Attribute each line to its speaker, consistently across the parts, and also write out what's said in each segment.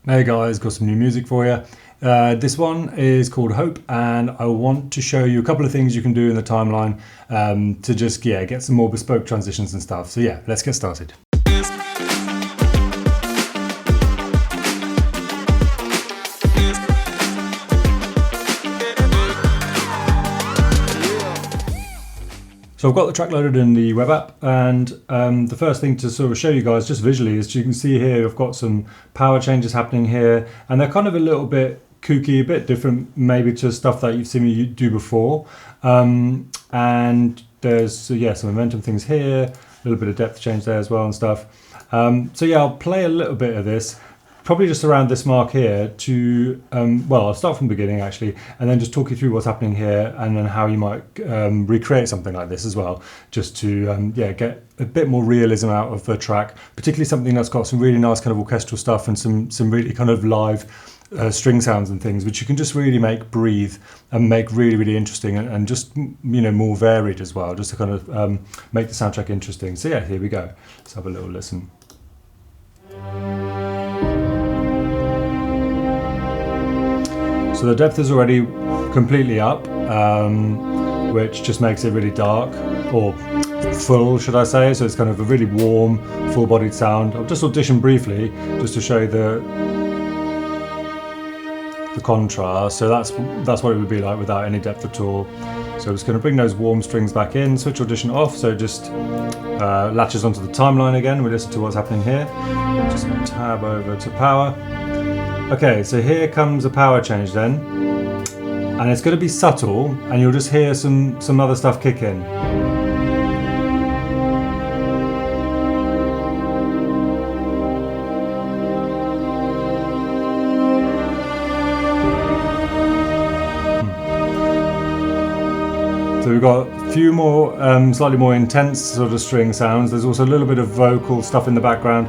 Speaker 1: Hey guys, got some new music for you. This one is called Hope, and I want to show you a couple of things you can do in the timeline to just get some more bespoke transitions and stuff. So yeah, let's get started. So I've got the track loaded in the web app, and the first thing to sort of show you guys just visually is you can see here I've got some power changes happening here, and they're kind of a little bit kooky, a bit different maybe to stuff that you've seen me do before. And there's some momentum things here, a little bit of depth change there as well and stuff. So yeah, I'll play a little bit of this. Probably just around this mark here to, I'll start from the beginning actually, and then just talk you through what's happening here and then how you might recreate something like this as well, just to get a bit more realism out of the track, particularly something that's got some really nice kind of orchestral stuff and some really kind of live string sounds and things, which you can just really make breathe and make really, really interesting and just, more varied as well, just to kind of make the soundtrack interesting. So yeah, here we go. Let's have a little listen. So the depth is already completely up, which just makes it really dark, or full, should I say. So it's kind of a really warm, full-bodied sound. I'll just audition briefly, just to show you the contrast. So that's what it would be like without any depth at all. So I'm just going to bring those warm strings back in, switch audition off, so it just latches onto the timeline again. We listen to what's happening here. Just tab over to power. Okay, so here comes a power change then, and it's going to be subtle, and you'll just hear some other stuff kick in. So we've got a few more, slightly more intense sort of string sounds. There's also a little bit of vocal stuff in the background,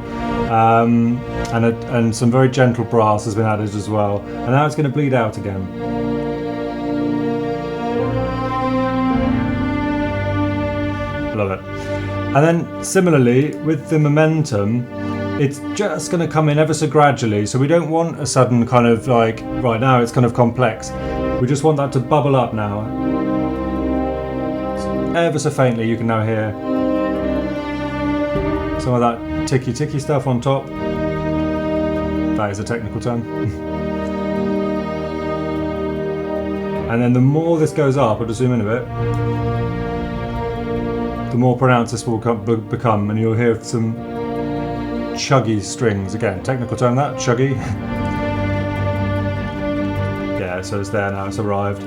Speaker 1: and some very gentle brass has been added as well. And now it's going to bleed out again. Love it. And then similarly with the momentum, it's just going to come in ever so gradually. So we don't want a sudden kind of like, right now it's kind of complex. We just want that to bubble up now. Ever so faintly, you can now hear some of that ticky stuff on top. That is a technical term. And then the more this goes up, I'll just zoom in a bit, the more pronounced this will become, and you'll hear some chuggy strings. Again, technical term that, chuggy. Yeah, so it's there now, it's arrived.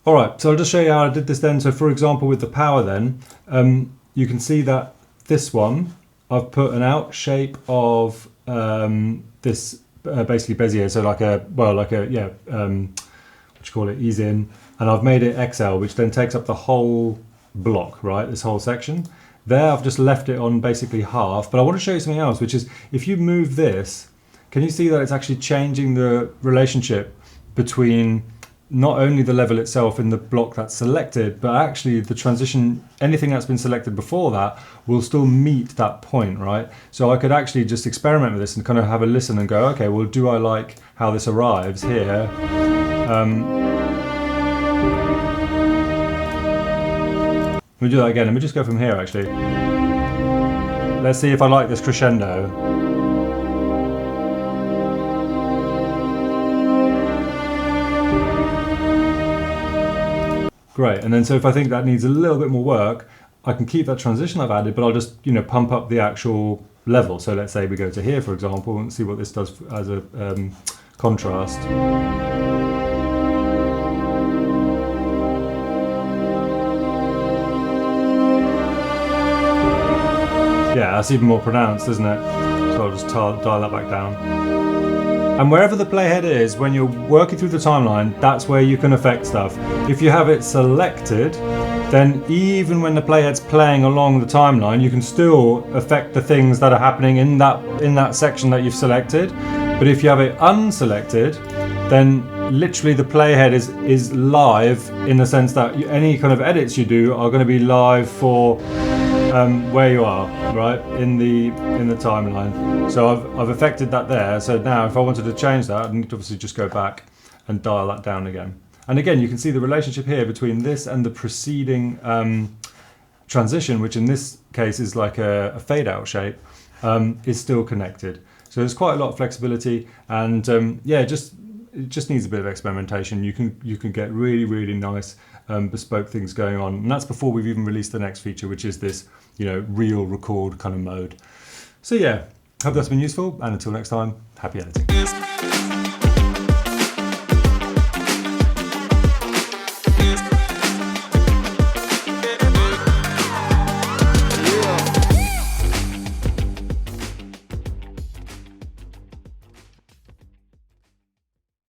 Speaker 1: Alright, so I'll just show you how I did this then. So for example with the power then, you can see that this one, I've put an out shape of this basically Bezier, so what you call it, ease in, and I've made it XL, which then takes up the whole block, right, this whole section. There I've just left it on basically half, but I want to show you something else, which is if you move this, can you see that it's actually changing the relationship between not only the level itself in the block that's selected, but actually the transition, anything that's been selected before that will still meet that point, right? So I could actually just experiment with this and kind of have a listen and go, okay, well, do I like how this arrives here? Let me do that again. Let me just go from here, actually. Let's see if I like this crescendo. Great, and then so if I think that needs a little bit more work, I can keep that transition I've added, but I'll just pump up the actual level. So let's say we go to here, for example, and see what this does as a contrast. Yeah, that's even more pronounced, isn't it? So I'll just dial that back down. And wherever the playhead is, when you're working through the timeline, that's where you can affect stuff. If you have it selected, then even when the playhead's playing along the timeline, you can still affect the things that are happening in that section that you've selected. But if you have it unselected, then literally the playhead is live in the sense that any kind of edits you do are going to be live for where you are, right, in the timeline. So I've affected that there. So now if I wanted to change that, I need to obviously just go back and dial that down again. And again, you can see the relationship here between this and the preceding transition, which in this case is like a fade out shape, is still connected. So there's quite a lot of flexibility, and yeah, it just needs a bit of experimentation. You can get really nice bespoke things going on, and that's before we've even released the next feature, which is this, you know, real record kind of mode. So yeah, hope that's been useful, and until next time, happy editing.